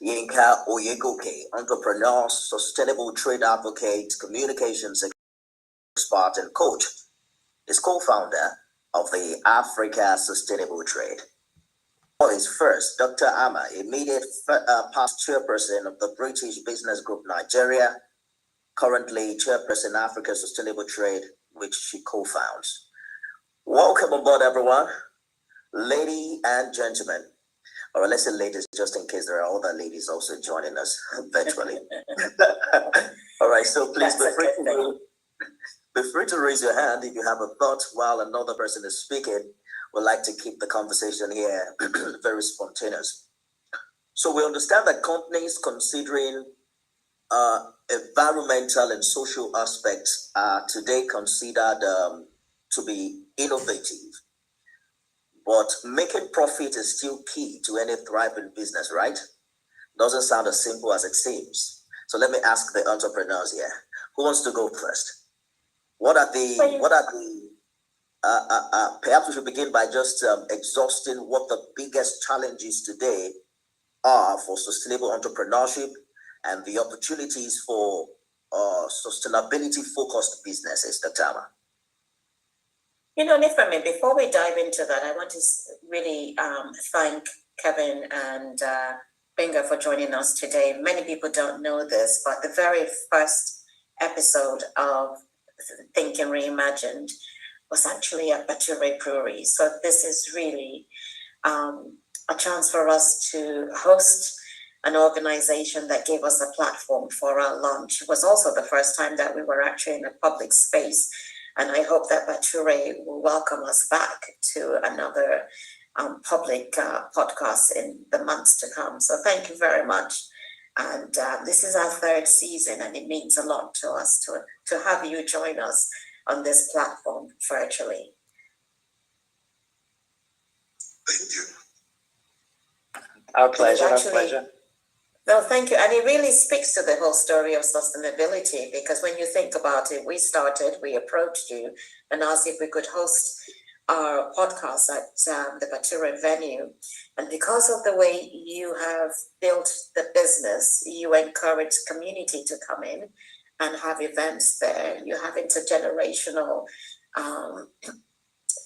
Ayegoke, entrepreneur, sustainable trade advocate, communications expert, and coach, is co-founder of the Africa Sustainable Trade. For his first, Dr. Ama, immediate past chairperson of the British Business Group Nigeria, currently chairperson Africa Sustainable Trade, which she co-founds. Welcome aboard, everyone, ladies and gentlemen. Or let's say ladies, just in case there are other ladies also joining us virtually. All right, so please be free to raise your hand if you have a thought while another person is speaking. We'd like to keep the conversation here very spontaneous. So we understand that companies considering environmental and social aspects are today considered to be innovative. But making profit is still key to any thriving business, right? Doesn't sound as simple as it seems. So let me ask the entrepreneurs here. Who wants to go first? Perhaps we should begin by just exhausting what the biggest challenges today are for sustainable entrepreneurship and the opportunities for sustainability-focused businesses, Dr. Ama. Nifemi, before we dive into that, I want to really thank Kevin and gbenga for joining us today. Many people don't know this, but the very first episode of Think and Reimagined was actually at brewery. So this is really a chance for us to host an organization that gave us a platform for our launch. It was also the first time that we were actually in a public space. And I hope that brewery will welcome us back to another public podcast in the months to come. So thank you very much. And this is our third season, and it means a lot to us to have you join us on this platform virtually. Thank you. Our pleasure. No, thank you. And it really speaks to the whole story of sustainability, because when you think about it, we approached you and asked if we could host our podcast at the brewery venue. And because of the way you have built the business, you encourage community to come in and have events there. You have intergenerational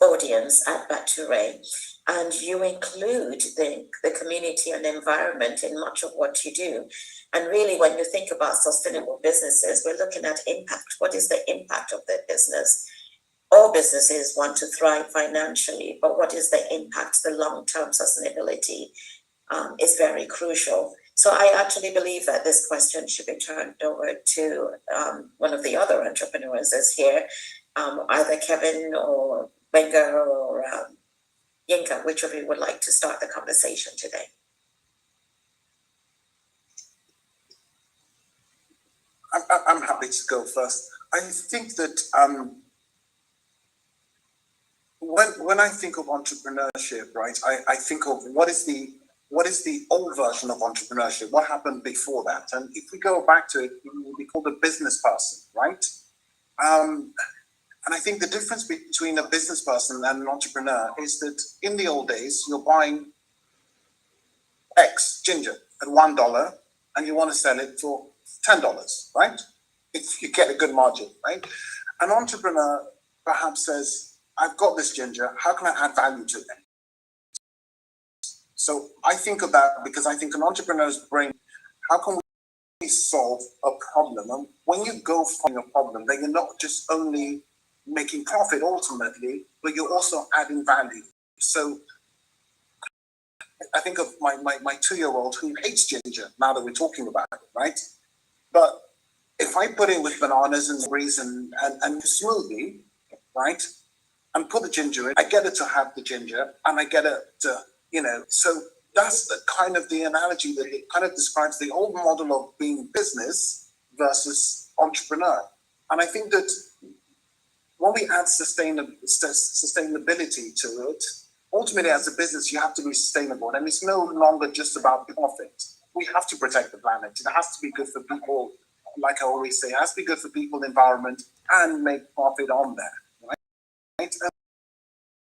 audience at brewery. And you include the community and environment in much of what you do. And really, when you think about sustainable businesses, we're looking at impact. What is the impact of the business? All businesses want to thrive financially, but what is the impact? The long-term sustainability is very crucial. So I actually believe that this question should be turned over to one of the other entrepreneurs is here, either Kevin or gbenga or Yinka, which of you would like to start the conversation today? I'm happy to go first. I think that when I think of entrepreneurship, right, I think of what is the old version of entrepreneurship? What happened before that? And if we go back to it, we would be called a business person, right? And I think the difference between a business person and an entrepreneur is that in the old days, you're buying X ginger at $1 and you want to sell it for $10, right? If you get a good margin, right? An entrepreneur perhaps says, I've got this ginger, how can I add value to it? So I think of that because I think an entrepreneur's brain, how can we solve a problem? And when you go find a problem, then you're not just only making profit ultimately, but you're also adding value. So I think of my 2-year-old who hates ginger, now that we're talking about it, right? But if I put it with bananas and berries and smoothie, right, and put the ginger in, I get it to have the ginger and I get it to, so that's the kind of the analogy that it kind of describes the old model of being business versus entrepreneur. And I think that when we add sustainability to it, ultimately as a business, you have to be sustainable. And it's no longer just about profit. We have to protect the planet. It has to be good for people. Like I always say, it has to be good for people, the environment, and make profit on that, right?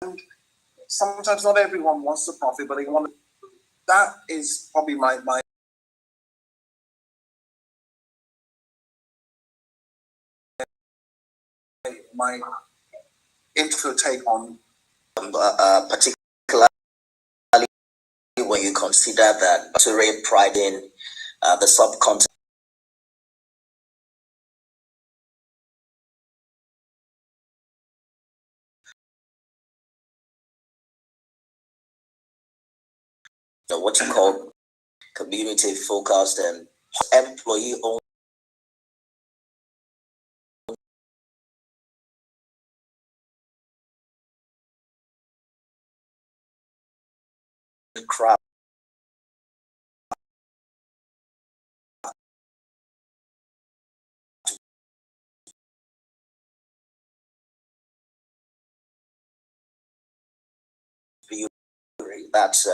And sometimes not everyone wants the profit, but they want to. That is probably my my intro take on particularly when you consider that to pride in the subcontinent. What you call community focused and employee owned craft. That's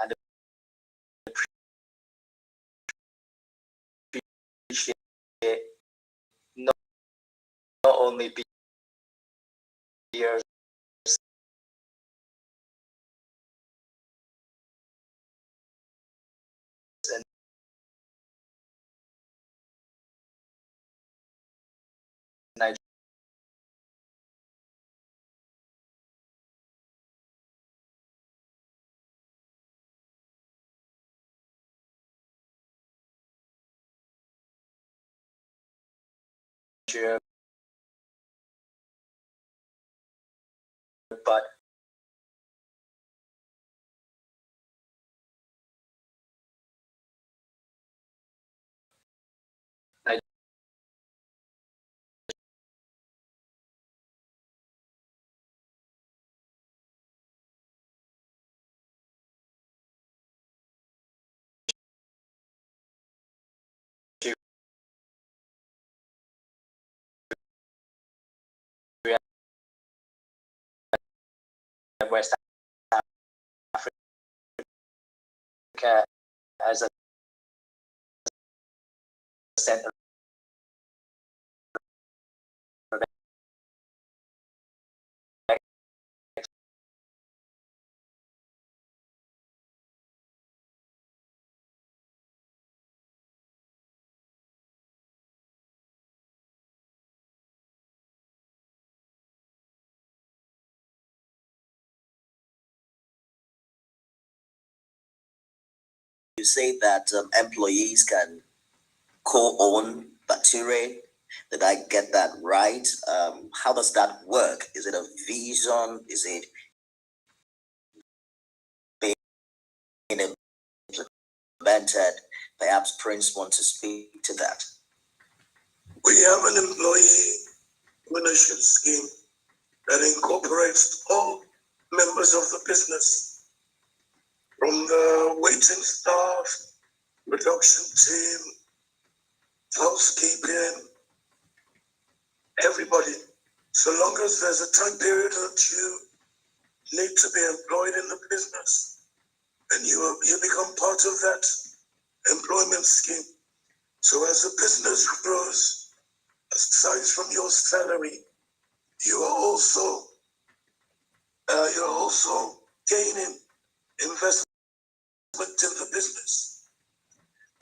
and appreciate not only beers and Nigeria, but Nigeria and West Africa as a center of you say that employees can co-own Bature. Did I get that right? How does that work? Is it a vision? Is it being implemented? Perhaps Prince wants to speak to that. We have an employee ownership scheme that incorporates all members of the business, from the waiting staff, production team, housekeeping, everybody. So long as there's a time period that you need to be employed in the business, and you become part of that employment scheme. So as the business grows, aside from your salary, you are also you're also gaining investment in the business.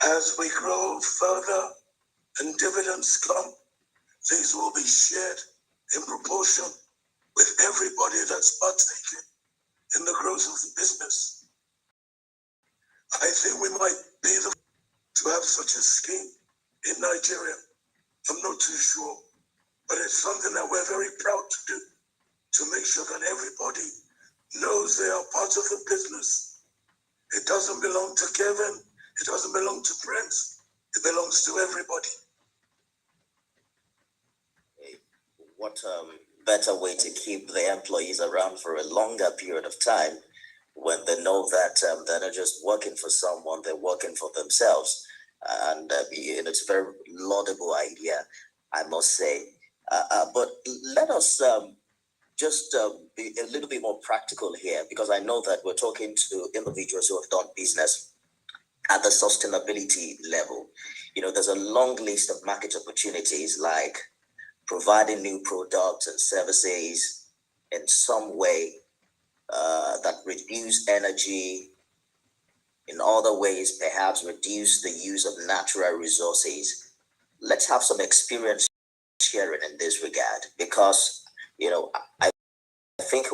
As we grow further and dividends come, these will be shared in proportion with everybody that's partaking in the growth of the business. I think we might be the to have such a scheme in Nigeria. I'm not too sure, but it's something that we're very proud to do, to make sure that everybody knows they are part of the business. It doesn't belong to Kevin, it doesn't belong to Prince, it belongs to everybody. What better way to keep the employees around for a longer period of time when they know that they're not just working for someone, they're working for themselves. And it's a very laudable idea, I must say. But let us just be a little bit more practical here, because I know that we're talking to individuals who have done business at the sustainability level. There's a long list of market opportunities, like providing new products and services in some way that reduce energy, in other ways perhaps reduce the use of natural resources. Let's have some experience sharing in this regard, because I think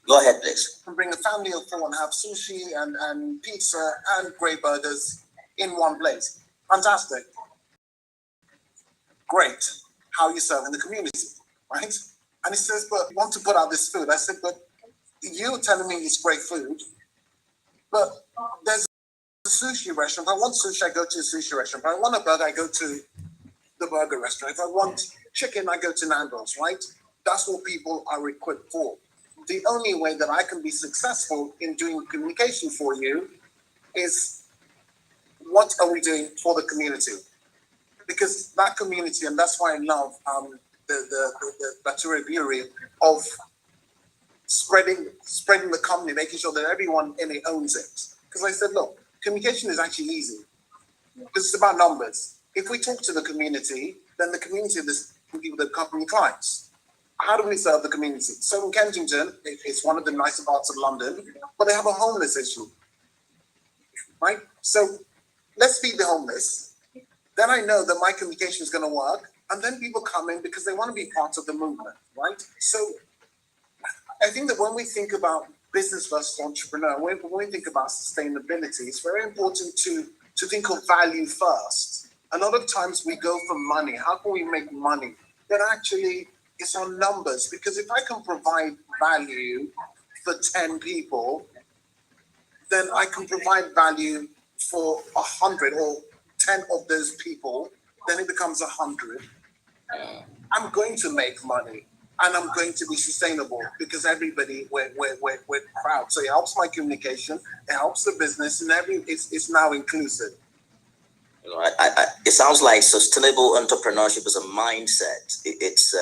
go ahead, please. And bring a family of four and have sushi and pizza and great burgers in one place. Fantastic. Great. How are you serving the community, right? And he says, but we want to put out this food. I said, but you're telling me it's great food, but there's a sushi restaurant. If I want sushi, I go to a sushi restaurant. If I want a burger, I go to the burger restaurant. If I want chicken, I go to Nando's, right? That's what people are equipped for. The only way that I can be successful in doing communication for you is, what are we doing for the community? Because that community, and that's why I love the Battery Brewery, of spreading the company, making sure that everyone in it owns it. Because I said, look, communication is actually easy, because it's about numbers. If we talk to the community, then the community is the people that become clients. How do we serve the community? So in Kensington, it's one of the nicer parts of London, but they have a homeless issue, right? So let's feed the homeless. Then I know that my communication is going to work, and then people come in because they want to be part of the movement, right? So I think that when we think about business versus entrepreneur, when we think about sustainability, it's very important to think of value first. A lot of times we go for money. How can we make money? Then actually it's on numbers, because if I can provide value for 10 people, then I can provide value for 100 or 10 of those people, then it becomes 100. I'm going to make money, and I'm going to be sustainable, because everybody, we're proud. So it helps my communication, it helps the business, and it's now inclusive. It sounds like sustainable entrepreneurship is a mindset. It's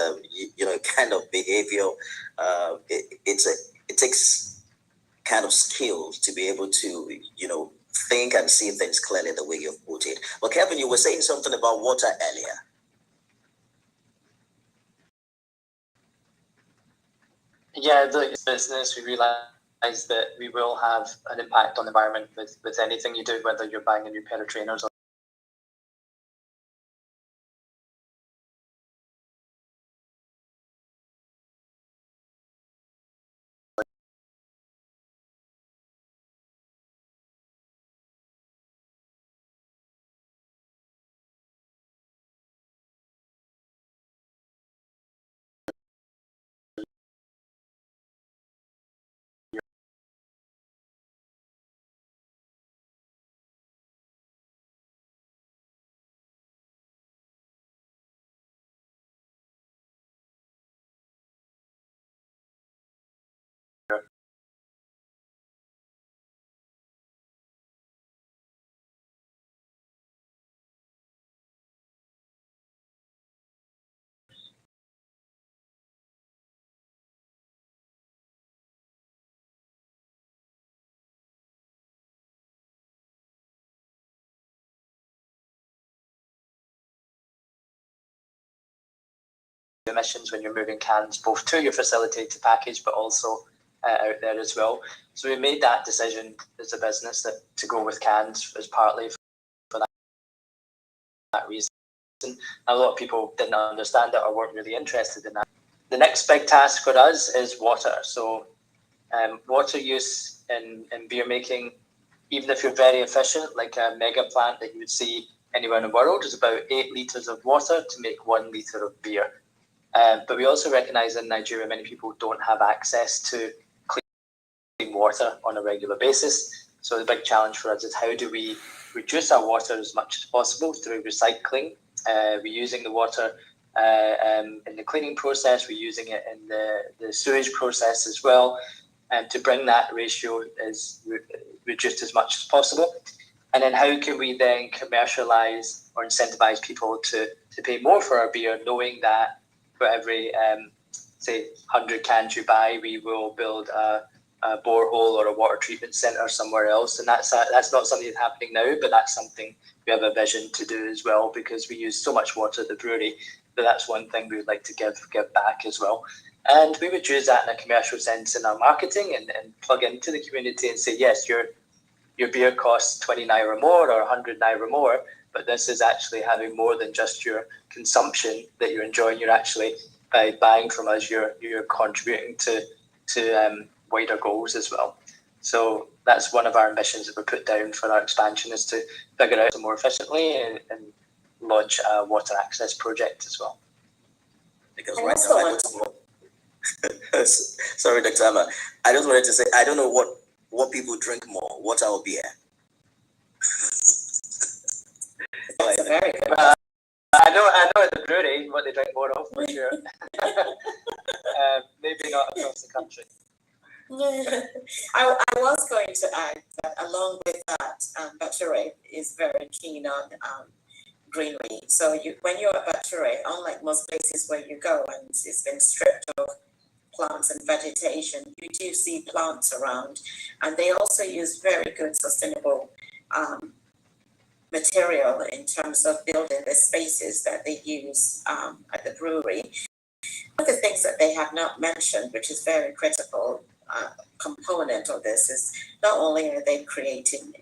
kind of behavior. It takes kind of skills to be able to think and see things clearly the way you've put it. But Kevin, you were saying something about water earlier. Yeah, the business, we realize that we will have an impact on the environment with anything you do, whether you're buying a new pair of trainers or emissions when you're moving cans both to your facility to package, but also out there as well. So we made that decision as a business that to go with cans is partly for that reason. A lot of people didn't understand it or weren't really interested in that. The next big task for us is water. So water use in beer making, even if you're very efficient, like a mega plant that you would see anywhere in the world, is about 8 litres of water to make 1 litre of beer. But we also recognise in Nigeria many people don't have access to clean water on a regular basis. So the big challenge for us is how do we reduce our water as much as possible through recycling, reusing the water in the cleaning process, reusing it in the sewage process as well, and to bring that ratio is reduced as much as possible. And then how can we then commercialise or incentivise people to pay more for our beer, knowing that for every, say, 100 cans you buy, we will build a borehole or a water treatment centre somewhere else. And that's not something that's happening now, but that's something we have a vision to do as well, because we use so much water at the brewery that that's one thing we would like to give back as well. And we would use that in a commercial sense in our marketing and plug into the community and say, yes, your beer costs 20 naira more or 100 naira more, but this is actually having more than just your consumption that you're enjoying. You're actually, by buying from us, you're contributing to wider goals as well. So that's one of our ambitions that we put down for our expansion, is to figure out more efficiently and launch a water access project as well. Because right now, sorry, Dr. Amma, I just wanted to say, I don't know what people drink more, water or beer. That's a very good I know at the brewery what they drink more of, for sure. Maybe not across the country. I was going to add that along with that, Battery is very keen on greenery. So when you're at Battery, unlike most places where you go and it's been stripped of plants and vegetation, you do see plants around, and they also use very good sustainable material in terms of building the spaces that they use at the brewery. One of the things that they have not mentioned, which is very critical component of this, is not only are they creating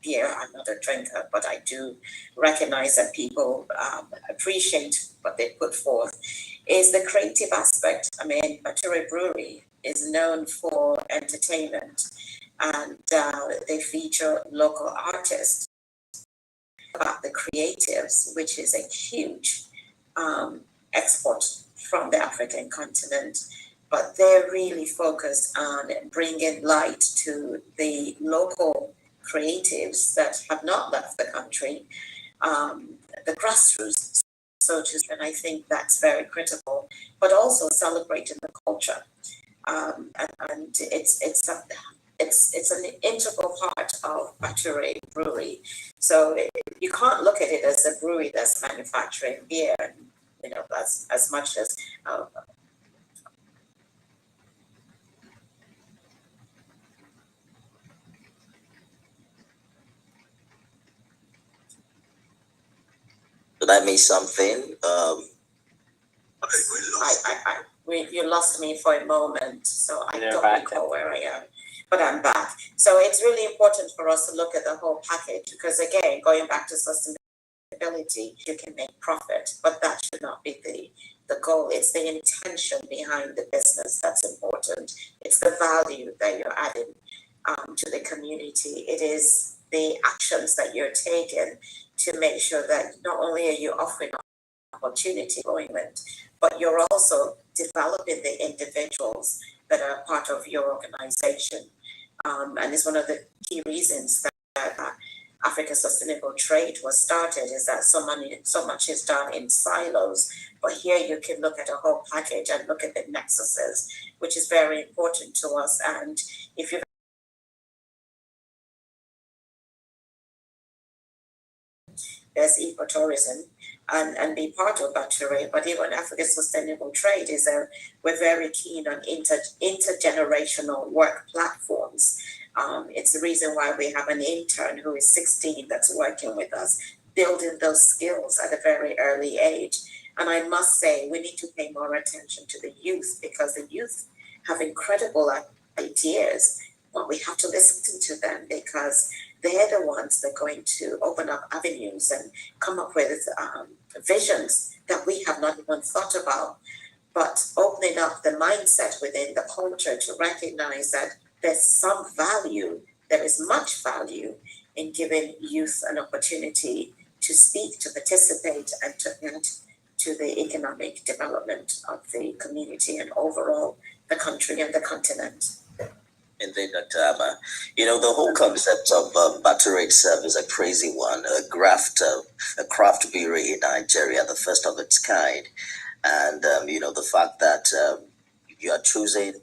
beer, I'm not a drinker, but I do recognize that people appreciate what they put forth, is the creative aspect. I mean, Battery Brewery is known for entertainment, and they feature local artists. About the creatives, which is a huge export from the African continent, but they're really focused on bringing light to the local creatives that have not left the country, the grassroots, so to speak. And I think that's very critical, but also celebrating the culture. And it's an integral part of Battery Brewery. So you can't look at it as a brewery that's manufacturing beer, as much as Did I miss something? You lost me for a moment, so I You're don't back. recall where I am, but I'm back. So it's really important for us to look at the whole package because, again, going back to sustainability, you can make profit, but that should not be the goal. It's the intention behind the business that's important. It's the value that you're adding to the community. It is the actions that you're taking to make sure that not only are you offering opportunity employment, but you're also developing the individuals that are part of your organization. And it's one of the key reasons that Africa Sustainable Trade was started is that so much is done in silos. But here you can look at a whole package and look at the nexuses, which is very important to us. And if you there's ecotourism and be part of that terrain. But even African Sustainable Trade we're very keen on intergenerational work platforms. It's the reason why we have an intern who is 16 that's working with us, building those skills at a very early age. And I must say, we need to pay more attention to the youth because the youth have incredible ideas, but we have to listen to them because they're the ones that are going to open up avenues and come up with visions that we have not even thought about. But opening up the mindset within the culture to recognize that there's some value, there is much value in giving youth an opportunity to speak, to participate, and to add to the economic development of the community and overall the country and the continent. Indeed, Dr. Ama. The whole concept of barter rate serve is a crazy one. A craft brewery in Nigeria, the first of its kind. And, the fact that you are choosing.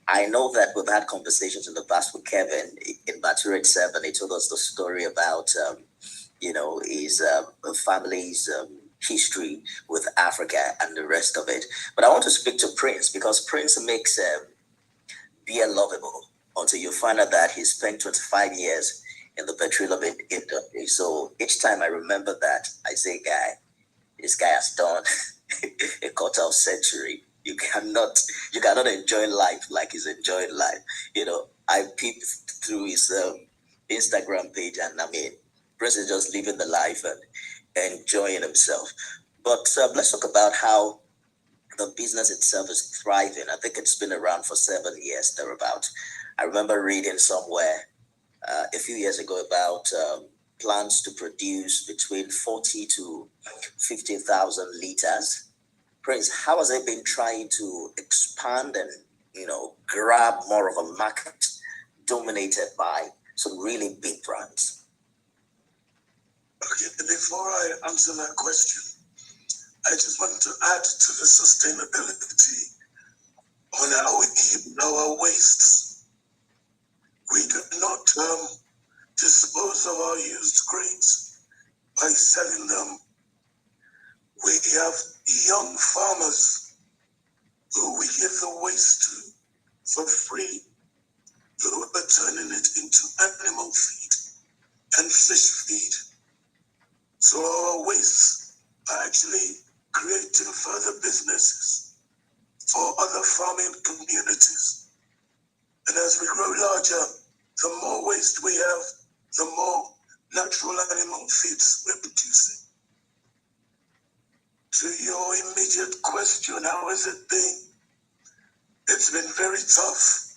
I know that we've had conversations in the past with Kevin in barter rate serve, and he told us the story about, his family's history with Africa and the rest of it. But I want to speak to Prince because Prince makes beer lovable until you find out that he spent 25 years in the petroleum industry. So each time I remember that, I say, this guy has done a quarter of century. You cannot enjoy life like he's enjoying life. I peeped through his Instagram page, and Prince is just living the life and enjoying himself. But let's talk about how the business itself is thriving. I think it's been around for 7 years, thereabout. I remember reading somewhere a few years ago about plans to produce between 40 to 50,000 liters. Prince, how has it been trying to expand and grab more of a market dominated by some really big brands? Okay, before I answer that question, I just want to add to the sustainability on our wastes. We do not dispose of our used grains by selling them. We have young farmers who we give the waste to for free, who are turning it into animal feed and fish feed. So our wastes are actually creating further businesses for other farming communities. And as we grow larger, the more waste we have, the more natural animal feeds we're producing. To your immediate question, how has it been? It's been very tough,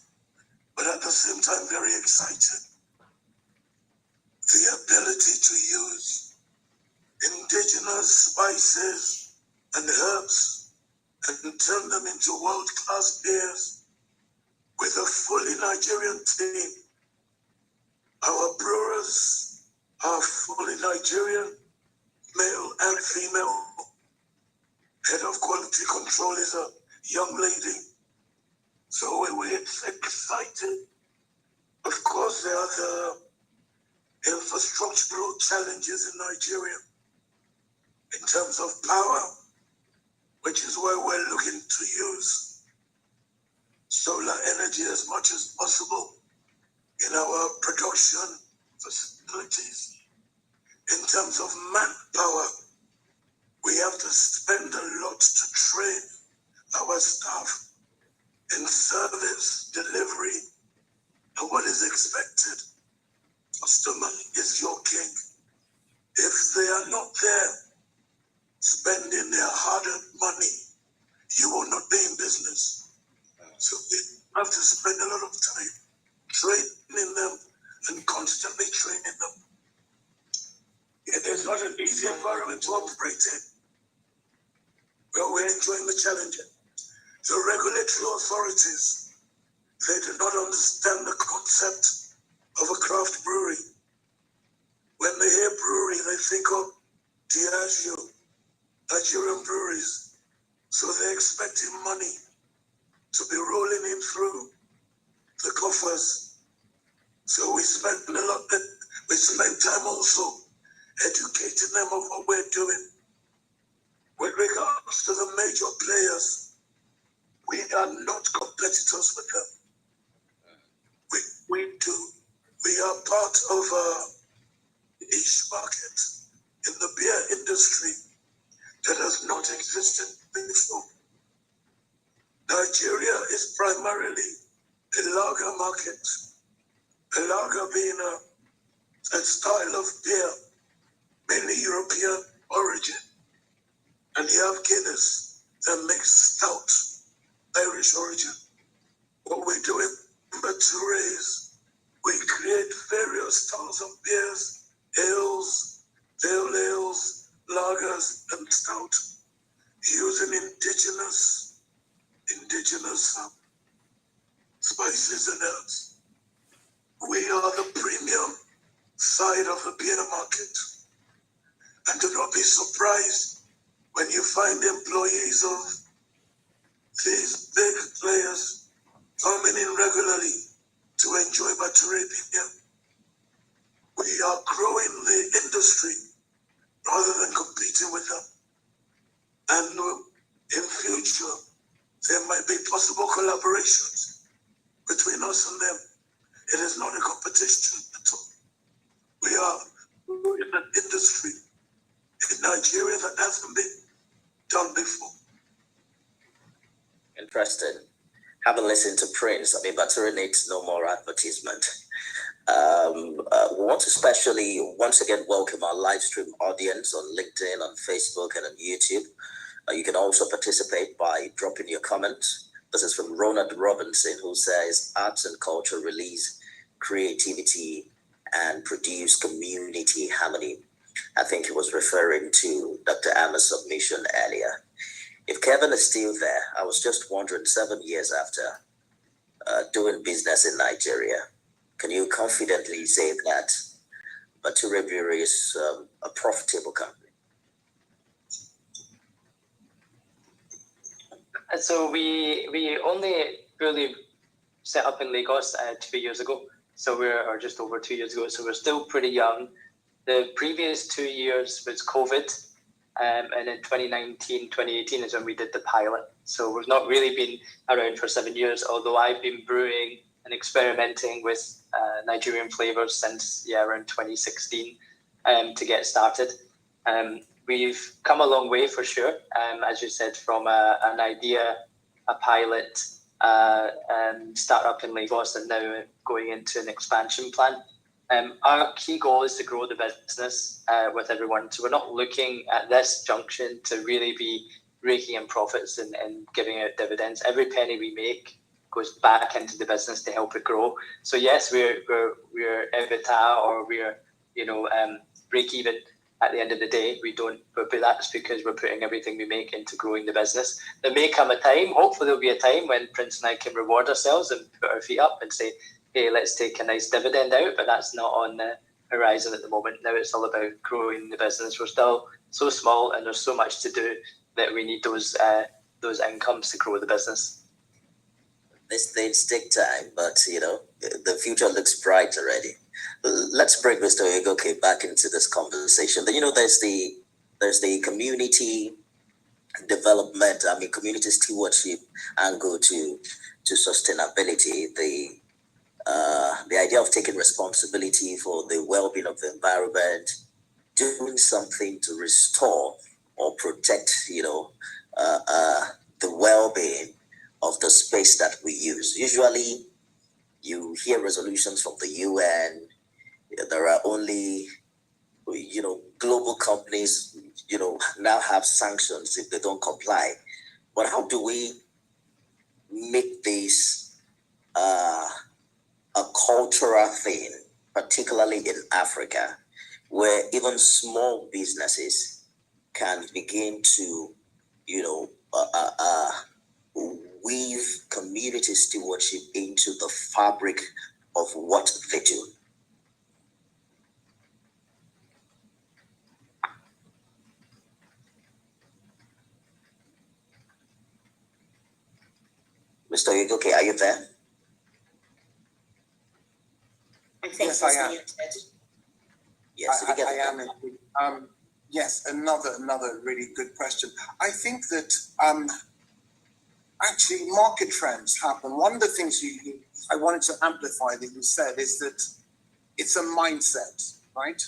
but at the same time very exciting. The ability to use indigenous spices and herbs and turn them into world-class beers with a fully Nigerian team. Our brewers are fully Nigerian, male and female. Head of quality control is a young lady. So we're excited. Of course, there are the infrastructural challenges in Nigeria in terms of power, which is why we're looking to use solar energy as much as possible in our production facilities. In terms of manpower, We have to spend a lot to train our staff in service, delivery, and what is expected. Customer is your king. If they are not there spending their hard-earned money, you will not be in business. So we have to spend a lot of time training them and constantly training them. It is not an easy environment to operate in, but we're enjoying the challenge. The regulatory authorities, they do not understand the concept of a craft brewery. When they hear brewery, they think of Diageo, Nigerian breweries. So they're expecting money to be rolling in through the coffers. So we spend time also educating them of what we're doing. With regards to the major players, we are not competitors with them. We are part of a niche market in the beer industry that has not existed before. Nigeria is primarily a lager market. A lager being a style of beer, mainly European origin. And you have Guinness that makes stout, Irish origin. What we do in Brewery is we create various styles of beers, ales, pale ales, lagers, and stout, using indigenous spices and herbs. We are the premium side of the beer market. And do not be surprised when you find employees of these big players coming in regularly to enjoy Brewery beer. We are growing the industry rather than competing with them. And in future, there might be possible collaborations between us and them. It is not a competition at all. We are in an industry in Nigeria that hasn't been done before. Interesting. Having listened to Prince, Brewery needs no more advertisement. We want to especially once again welcome our live stream audience on LinkedIn, on Facebook, and on YouTube. You can also participate by dropping your comments. This is from Ronald Robinson, who says, arts and culture release creativity and produce community harmony. I think he was referring to Dr. Amma's submission earlier. If Kevin is still there, I was just wondering, 7 years after doing business in Nigeria, can you confidently say that Brewery is a profitable company? So we only really set up in Lagos 2 years ago. So or just over 2 years ago. So we're still pretty young. The previous 2 years was COVID. And in 2019, 2018 is when we did the pilot. So we've not really been around for 7 years, although I've been brewing and experimenting with Nigerian flavors since around 2016 to get started. We've come a long way for sure, as you said, from an idea, a pilot, startup in Lagos, and now going into an expansion plan. Our key goal is to grow the business with everyone. So we're not looking at this junction to really be raking in profits and giving out dividends. Every penny we make goes back into the business to help it grow. So yes, we're EBITDA, or we're break even at the end of the day. We don't, but that's because we're putting everything we make into growing the business. There may come a time, hopefully there'll be a time when Prince and I can reward ourselves and put our feet up and say, hey, let's take a nice dividend out, but that's not on the horizon at the moment. Now it's all about growing the business. We're still so small and there's so much to do that we need those incomes to grow the business. These things take time, but the future looks bright already. Let's bring Mr. Ayegoke back into this conversation. There's the community development, community stewardship angle to sustainability, the idea of taking responsibility for the well-being of the environment, doing something to restore or protect, the well-being of the space that we use. Usually, you hear resolutions from the UN. There are only, global companies, now have sanctions if they don't comply. But how do we make this a cultural thing, particularly in Africa, where even small businesses can begin to, you know, uh, uh, uh, weave community stewardship into the fabric of what they do? Mr. Ayegoke, are you there? I think Yes, I am. Yes, did you I get am indeed. Yes, another really good question. I think that actually market trends happen. One of the things I wanted to amplify that you said is that it's a mindset, right?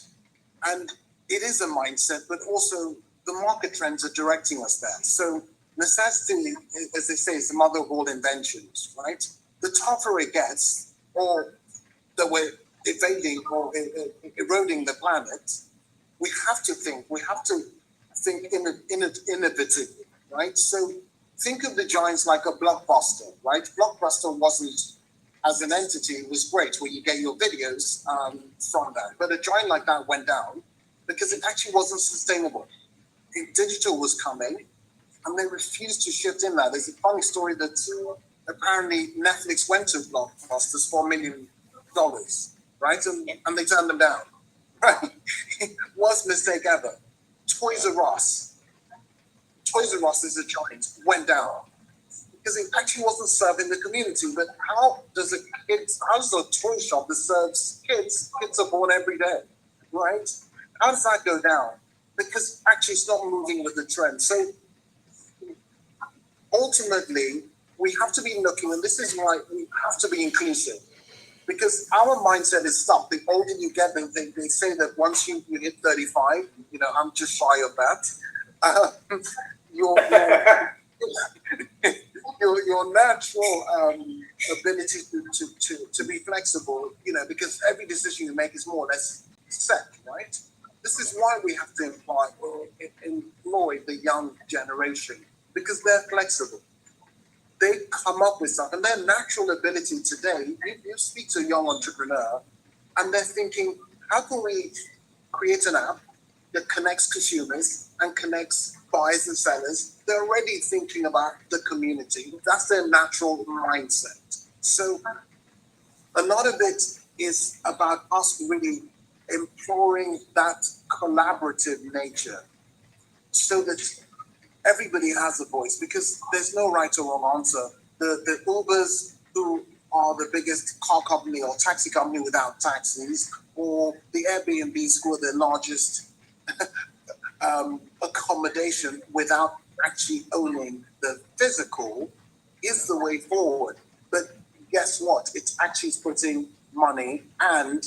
And it is a mindset, but also the market trends are directing us there. So necessity, as they say, is the mother of all inventions, right? The tougher it gets, or that we're evading or eroding the planet, we have to think innovatively, right? So think of the giants like a Blockbuster, right? Blockbuster wasn't, as an entity, it was great where you get your videos from that. But a giant like that went down because it actually wasn't sustainable. Digital was coming and they refused to shift in that. There's a funny story that apparently Netflix went to Blockbusters for $1 million, right? And they turned them down. Right? Worst mistake ever. Toys R Us. Toys R Us is a giant, went down because it actually wasn't serving the community. But how does a toy shop that serves kids are born every day, right? How does that go down? Because actually it's not moving with the trend. So ultimately, we have to be looking, and this is why we have to be inclusive. Because our mindset is stuck. The older you get, they say that once you hit 35, I'm just shy of that. Your natural ability to be flexible, because every decision you make is more or less set, right? This is why we have to employ the young generation, because they're flexible. They come up with stuff, and their natural ability today, you speak to a young entrepreneur, and they're thinking, how can we create an app that connects consumers and connects buyers and sellers? They're already thinking about the community. That's their natural mindset. So a lot of it is about us really imploring that collaborative nature so that everybody has a voice, because there's no right or wrong answer. The Ubers, who are the biggest car company or taxi company without taxis, or the Airbnbs, who are the largest accommodation without actually owning the physical, is the way forward. But guess what? It's actually putting money, and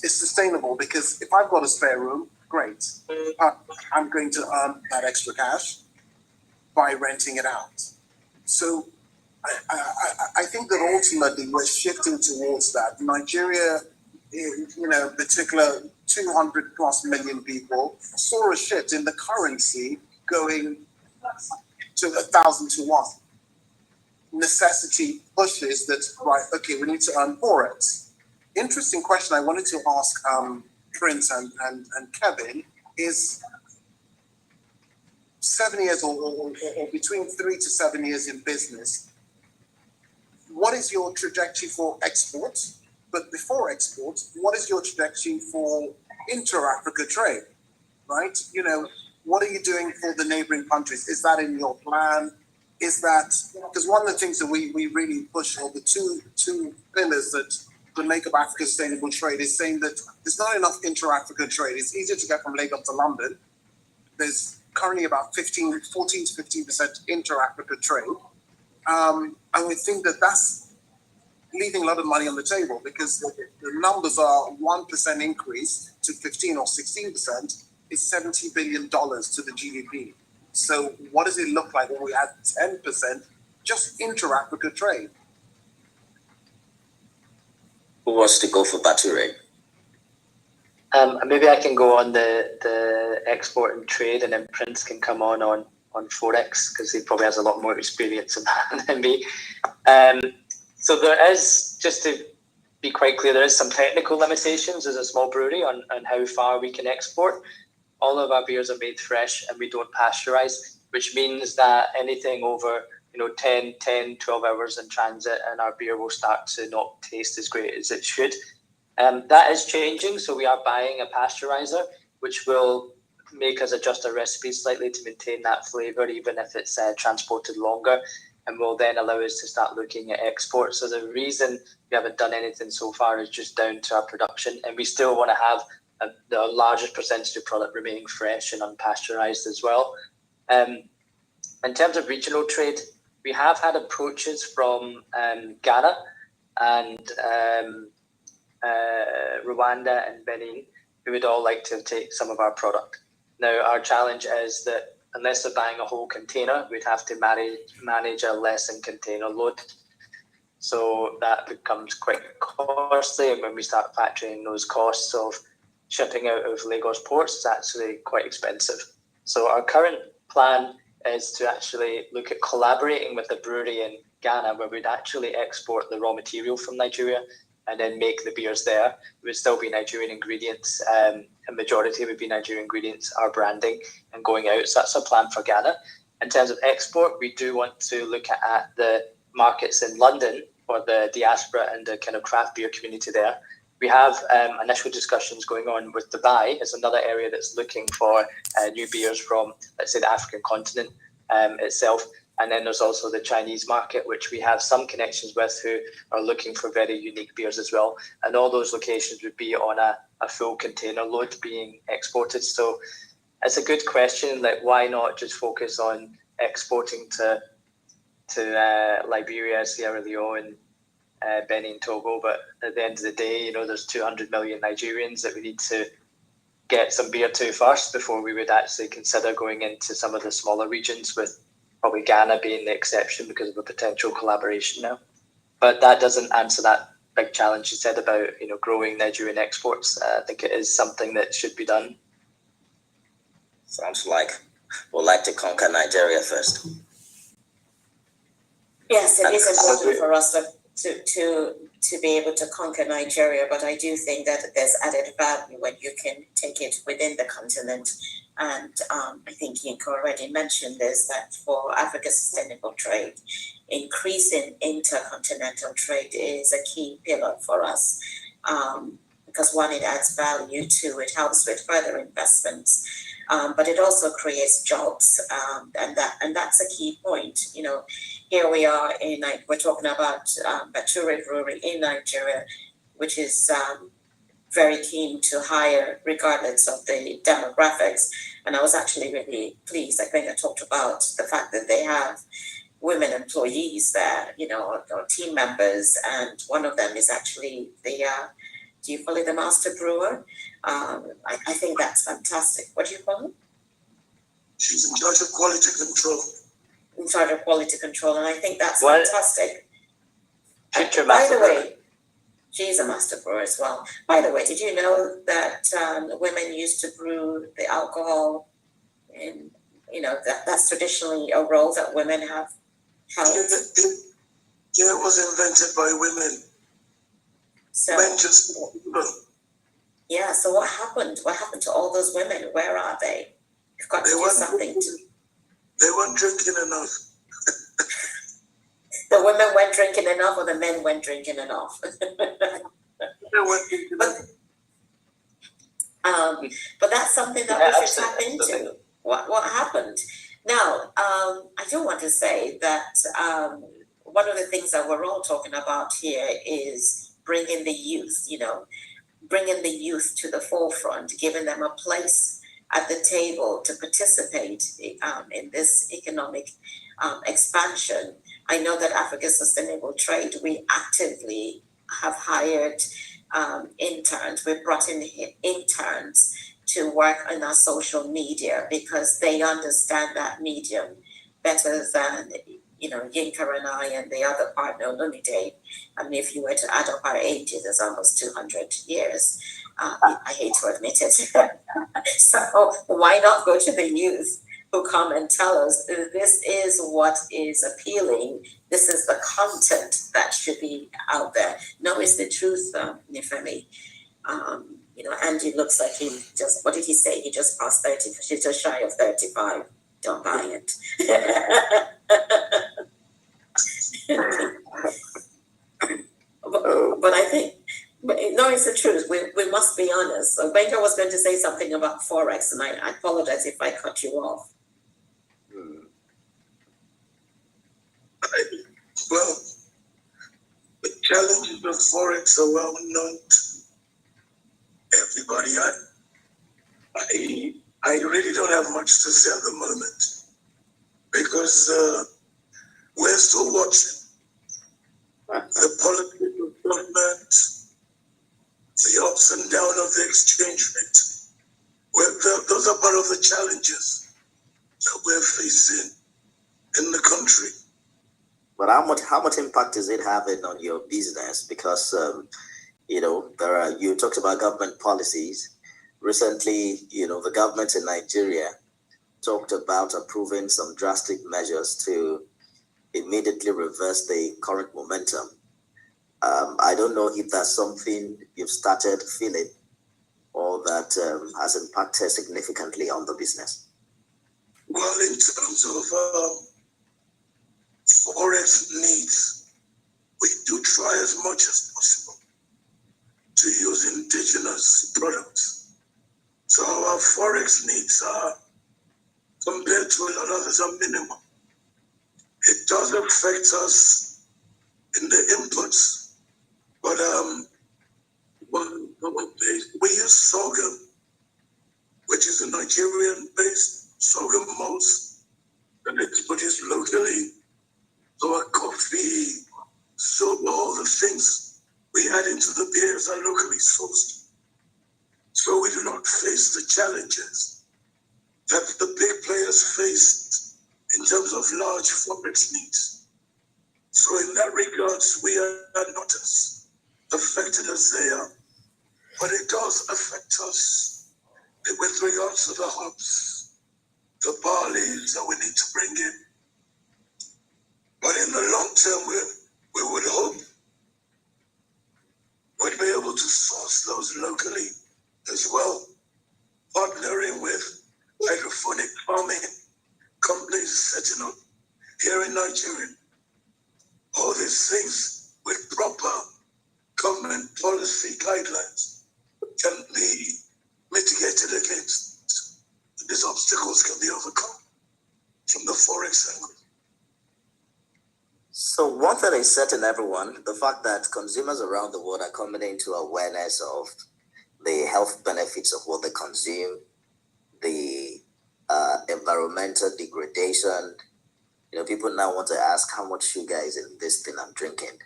it's sustainable, because if I've got a spare room, great. I'm going to earn that extra cash by renting it out. So I think that ultimately we're shifting towards that. Nigeria, particular 200 plus million people, saw a shift in the currency going to 1,000 to 1. Necessity pushes that, right, okay, we need to earn Forex. Interesting question I wanted to ask Prince and Kevin is, 7 years or between 3 to 7 years in business, what is your trajectory for export? But before export, what is your trajectory for inter-Africa trade, right? What are you doing for the neighboring countries? Is that in your plan? Is that, because one of the things that we really push, or the two pillars that make up Africa's sustainable trade, is saying that there's not enough inter-Africa trade. It's easier to get from Lagos to London. There's currently about 14 to 15% inter-Africa trade. And we think that that's leaving a lot of money on the table, because the numbers are 1% increase to 15 or 16%. is $70 billion to the GDP. So what does it look like when we add 10% just inter-Africa trade? Who wants to go for Bature? Maybe I can go on the export and trade, and then Prince can come on Forex, because he probably has a lot more experience in that than me. So there is, just to be quite clear, there is some technical limitations as a small brewery on how far we can export. All of our beers are made fresh and we don't pasteurize, which means that anything over 10, 12 hours in transit and our beer will start to not taste as great as it should. That is changing, so we are buying a pasteurizer, which will make us adjust our recipe slightly to maintain that flavour, even if it's transported longer, and will then allow us to start looking at export. So the reason we haven't done anything so far is just down to our production, and we still want to have the largest percentage of product remaining fresh and unpasteurized as well. In terms of regional trade, we have had approaches from Ghana and Rwanda and Benin, who would all like to take some of our product. Now, our challenge is that unless they're buying a whole container, we'd have to manage a lessened container load. So that becomes quite costly, and when we start factoring those costs of shipping out of Lagos ports, it's actually quite expensive. So our current plan is to actually look at collaborating with a brewery in Ghana, where we'd actually export the raw material from Nigeria and then make the beers there. It would still be Nigerian ingredients. A majority would be Nigerian ingredients, our branding, and going out. So that's our plan for Ghana. In terms of export, we do want to look at the markets in London for the diaspora and the kind of craft beer community there. We have initial discussions going on with Dubai as another area that's looking for new beers from, let's say, the African continent itself. And then there's also the Chinese market, which we have some connections with, who are looking for very unique beers as well. And all those locations would be on a full container load being exported. So it's a good question, like why not just focus on exporting to Liberia, Sierra Leone, Benin, Togo, but at the end of the day, there's 200 million Nigerians that we need to get some beer to first before we would actually consider going into some of the smaller regions, with probably Ghana being the exception because of a potential collaboration now. But that doesn't answer that big challenge you said about growing Nigerian exports. I think it is something that should be done. Sounds like we'd like to conquer Nigeria first. Yes, it is important for us to be able to conquer Nigeria, but I do think that there's added value when you can take it within the continent. And I think Yinka already mentioned this, that for Africa's sustainable trade, increasing intercontinental trade is a key pillar for us. Because one, it adds value, two, it helps with further investments, but it also creates jobs, and that's a key point. Here we are we're talking about Bature Brewery in Nigeria, which is very keen to hire regardless of the demographics. And I was actually really pleased. I think I talked about the fact that they have women employees there, or team members, and one of them is actually the do you call it the master brewer? I think that's fantastic. What do you call it? She's in charge of quality control. In charge of quality control, and I think that's fantastic. Future By the master way, she's a master brewer as well. By the way, did you know that women used to brew the alcohol, and that's traditionally a role that women have held? Yeah, it was invented by women. So, men just yeah. So what happened? What happened to all those women? Where are they? You've got to do something. They weren't drinking enough. The women weren't drinking enough, or the men weren't drinking enough. They weren't drinking enough. But that's something that we should tap into. What happened? Now, I do want to say that one of the things that we're all talking about here is bringing the youth, bringing the youth to the forefront, giving them a place at the table to participate in this economic expansion. I know that Africa's Sustainable Trade, we actively have hired interns. We brought in interns to work on our social media because they understand that medium better than Yinka and I and the other partner, Lumide. I mean, if you were to add up our ages, it's almost 200 years. I hate to admit it. So why not go to the youth who come and tell us this is what is appealing, this is the content that should be out there. No, it's the truth, Nifemi. Andy looks like he just, what did he say? He just passed 30, she's just shy of 35. Don't buy it. but I think, no, it's the truth. We must be honest. So Benga was going to say something about Forex, and I apologize if I cut you off. Well, the challenges of Forex are well known to everybody. I really don't have much to say at the moment because we're still watching the politics of government, the ups and downs of the exchange rate. Those are part of the challenges that we're facing in the country. But how much impact is it having on your business? Because you talked about government policies. Recently, the government in Nigeria talked about approving some drastic measures to immediately reverse the current momentum. I don't know if that's something you've started feeling or that has impacted significantly on the business. Well, in terms of Forex needs, we do try as much as possible to use indigenous products. So our Forex needs are, compared to a lot of others, are minimal. It does affect us in the inputs, but we use sorghum, which is a Nigerian-based sorghum malt, and it's produced locally. So our coffee, soap, all the things we add into the beers are locally sourced. So we do not face the challenges that the big players faced in terms of large Forex needs. So in that regards, we are not as affected as they are. But it does affect us with regards to the hops, the barleys that we need to bring in. But in the long term, we would hope we'd be able to source those locally as well, partnering with hydroponic farming companies setting up here in Nigeria. All these things with proper government policy guidelines can be mitigated against. These obstacles can be overcome from the Forex angle. So one thing is certain, everyone, the fact that consumers around the world are coming into awareness of the health benefits of what they consume, the environmental degradation. People now want to ask how much sugar is in this thing I'm drinking,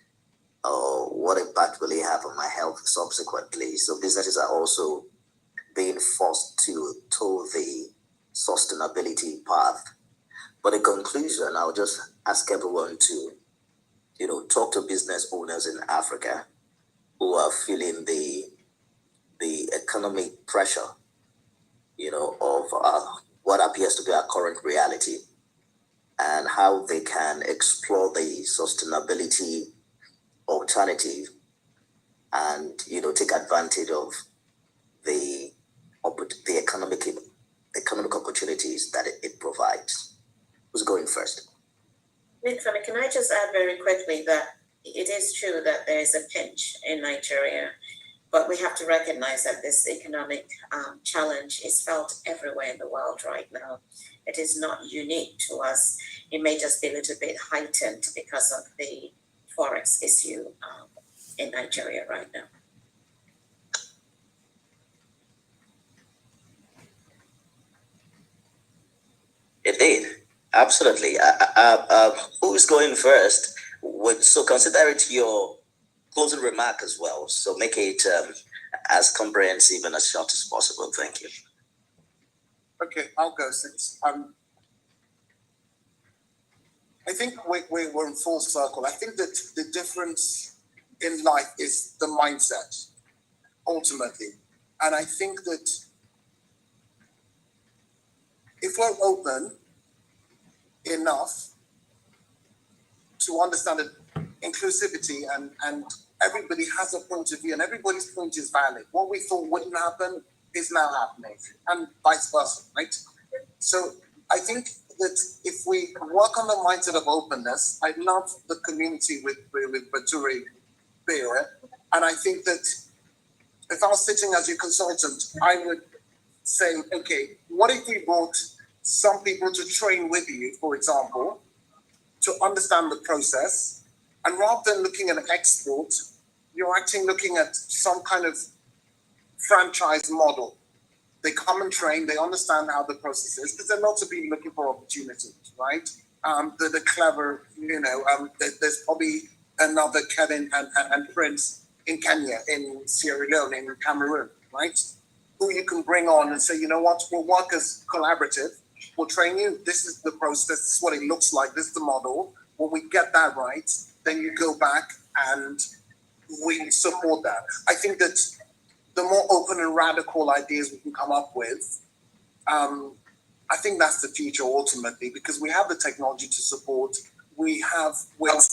or what impact will it have on my health subsequently. So businesses are also being forced to toe the sustainability path. But in conclusion, I'll just ask everyone to, talk to business owners in Africa who are feeling the economic pressure, of what appears to be our current reality, and how they can explore the sustainability alternative and, take advantage of the economic opportunities that it provides. Who's going first? Can I just add very quickly that it is true that there is a pinch in Nigeria, but we have to recognize that this economic challenge is felt everywhere in the world right now. It is not unique to us. It may just be a little bit heightened because of the Forex issue in Nigeria right now. Indeed, absolutely. Who's going first? So consider it your closing remark as well. So make it as comprehensive and as short as possible. Thank you. Okay, I'll go since I think we're in full circle. I think that the difference in life is the mindset, ultimately. And I think that if we're open enough to understand that inclusivity and everybody has a point of view and everybody's point is valid. What we thought wouldn't happen is now happening, and vice versa, right? So I think that if we work on the mindset of openness, I love the community with Brewery, and I think that if I was sitting as your consultant, I would say, okay, what if we brought some people to train with you, for example, to understand the process, and rather than looking at an export, you're actually looking at some kind of franchise model. They come and train, they understand how the process is, because they're lots of people looking for opportunities, right? The clever, there's probably another Kevin and Prince in Kenya, in Sierra Leone, in Cameroon, right? Who you can bring on and say, you know what, we'll work as collaborative, we'll train you, this is the process, this is what it looks like, this is the model. When we get that right, then you go back and we support that. I think that the more open and radical ideas we can come up with, I think that's the future ultimately, because we have the technology to support. We're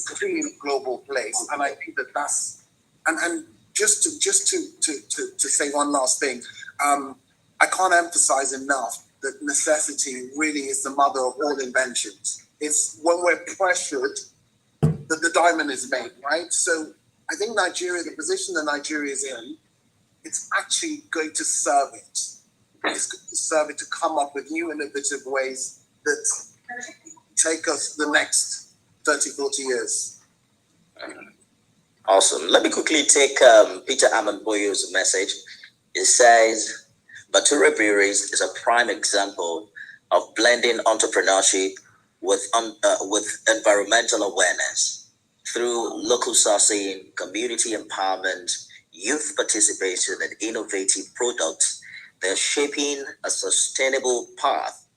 clearly in a global place, and I think that that's and just to say one last thing, I can't emphasize enough that necessity really is the mother of all inventions. It's when we're pressured that the diamond is made, right? So I think Nigeria, the position that Nigeria is in, it's actually going to serve it. It's going to serve it to come up with new innovative ways that take us the next 30, 40 years. Awesome. Let me quickly take Peter Armand Boyo's message. It says, Bature Breweries is a prime example of blending entrepreneurship with environmental awareness through local sourcing, community empowerment, youth participation, and innovative products. They're shaping a sustainable path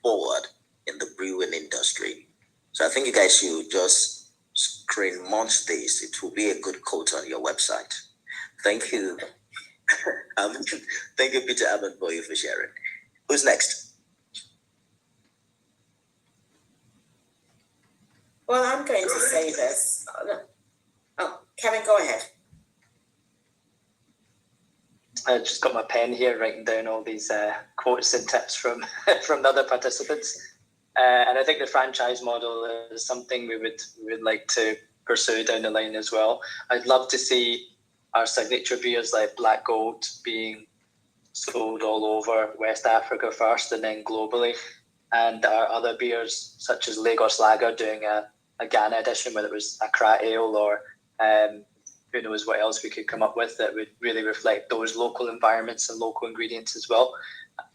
forward in the brewing industry. So I think you guys should just screen munch this. It will be a good quote on your website. Thank you. Thank you, Peter Armand Boyo, for sharing. Who's next? Well, I'm going to say this. Oh, Kevin, go ahead. I just got my pen here writing down all these quotes and tips from from the other participants. And I think the franchise model is something we would like to pursue down the line as well. I'd love to see our signature beers like Black Gold being sold all over West Africa first and then globally. And our other beers such as Lagos Lager doing a Ghana edition, whether it was Accra Ale or who knows what else we could come up with that would really reflect those local environments and local ingredients as well.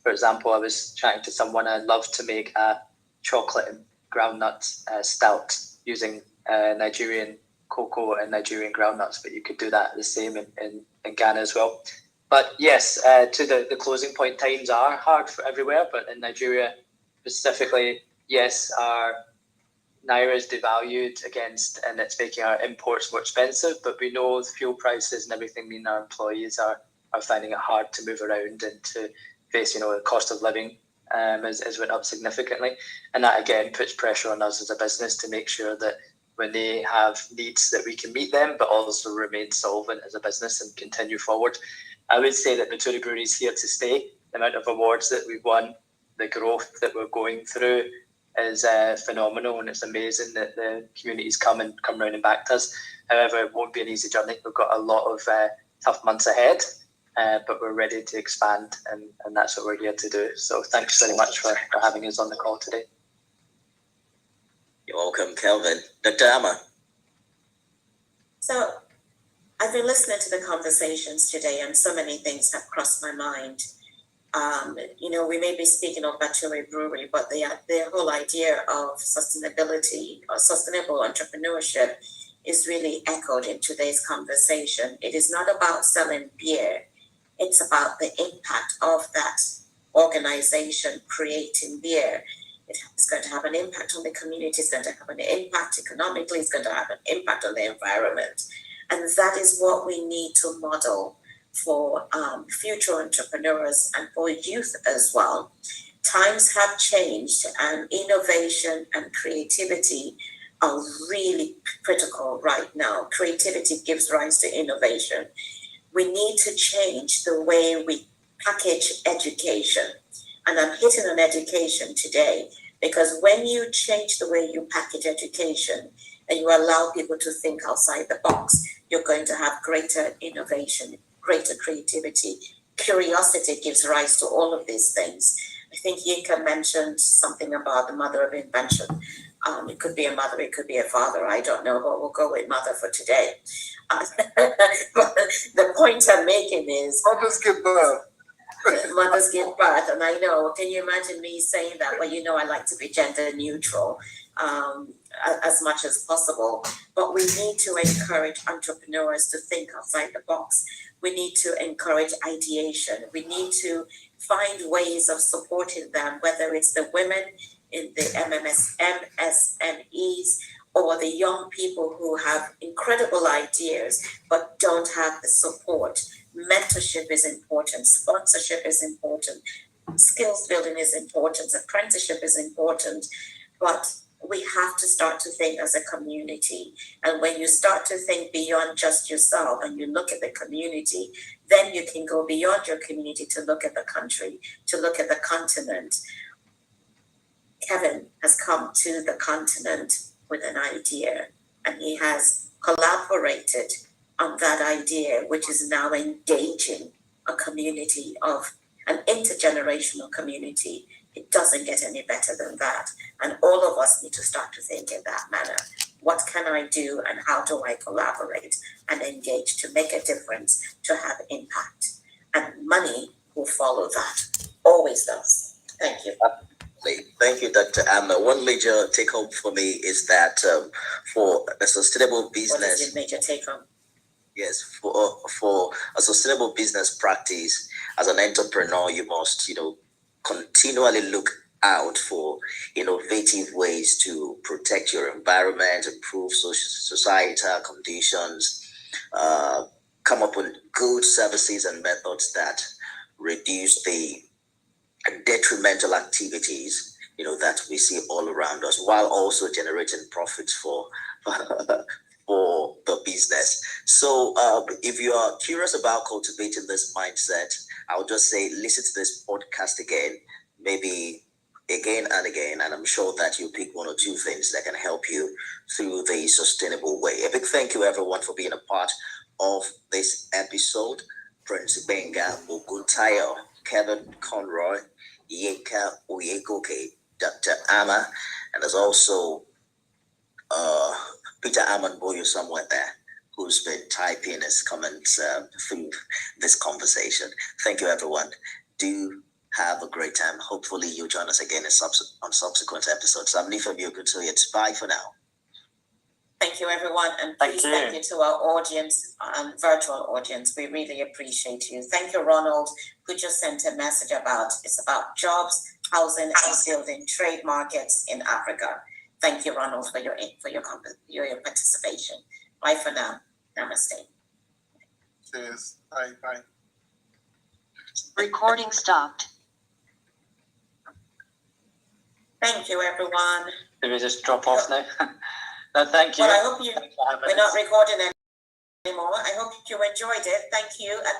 For example, I was chatting to someone, I'd love to make a chocolate and groundnut stout using Nigerian cocoa and Nigerian groundnuts, but you could do that the same in Ghana as well. But yes, to the closing point, times are hard for everywhere, but in Nigeria specifically, yes, our Naira is devalued against, and it's making our imports more expensive, but we know the fuel prices and everything mean our employees are finding it hard to move around and to face, the cost of living has went up significantly. And that again puts pressure on us as a business to make sure that when they have needs that we can meet them, but also remain solvent as a business and continue forward. I would say that Bature Brewery is here to stay. The amount of awards that we've won, the growth that we're going through is phenomenal, and it's amazing that the communities come around and backed us. However, it won't be an easy journey. We've got a lot of tough months ahead, but we're ready to expand, and that's what we're here to do. So thanks very much for having us on the call today. You're welcome, Kelvin. Dr. Amma. So I've been listening to the conversations today, and so many things have crossed my mind. We may be speaking of Bature Brewery, but the whole idea of sustainability or sustainable entrepreneurship is really echoed in today's conversation. It is not about selling beer. It's about the impact of that organization creating beer. It's going to have an impact on the community. It's going to have an impact economically. It's going to have an impact on the environment. And that is what we need to model for future entrepreneurs and for youth as well. Times have changed, and innovation and creativity are really critical right now. Creativity gives rise to innovation. We need to change the way we package education. And I'm hitting on education today because when you change the way you package education and you allow people to think outside the box, you're going to have greater innovation, greater creativity. Curiosity gives rise to all of these things. I think Yinka mentioned something about the mother of invention. It could be a mother, it could be a father, I don't know, but we'll go with mother for today. But the point I'm making is Mothers give birth. mothers give birth, and I know, can you imagine me saying that? Well, you know, I like to be gender neutral as much as possible, but we need to encourage entrepreneurs to think outside the box. We need to encourage ideation. We need to find ways of supporting them, whether it's the women in the MSMEs or the young people who have incredible ideas but don't have the support. Mentorship is important, sponsorship is important, skills building is important, apprenticeship is important, but we have to start to think as a community. And when you start to think beyond just yourself and you look at the community, then you can go beyond your community to look at the country, to look at the continent. Kevin has come to the continent with an idea, and he has collaborated on that idea, which is now engaging a community of an intergenerational community. It doesn't get any better than that. And all of us need to start to think in that manner. What can I do and how do I collaborate and engage to make a difference, to have impact? And money will follow that. Always does. Thank you. Thank you, Dr. Amma. One major take home for me is that for a sustainable business. What is your major take home? Yes, for a sustainable business practice, as an entrepreneur, you must, continually look out for innovative ways to protect your environment, improve societal conditions, come up with good services and methods that reduce the detrimental activities that we see all around us, while also generating profits for for the business. So if you are curious about cultivating this mindset, I would just say listen to this podcast again, maybe again and again, and I'm sure that you'll pick one or two things that can help you through the sustainable way. A big thank you everyone for being a part of this episode. Prince Gbenga, Oguntayo, Kevin Conroy, Yinka Ayegoke, Dr. Amma, and there's also Peter Armand Boyo somewhere there who's been typing his comments through this conversation. Thank you, everyone. Do have a great time. Hopefully you'll join us again on subsequent episodes. I'm Nifa Oguntoye. Bye for now. Thank you, everyone. And please thank you to our audience and virtual audience. We really appreciate you. Thank you, Ronald, who just sent a message it's about jobs, housing, and building trade markets in Africa. Thank you, Ronald, for your participation. Bye for now. Namaste. Cheers. Bye. Recording stopped. Thank you, everyone. Did we just drop off now? No, thank you. Well, I hope we're not recording anymore. I hope you enjoyed it. Thank you.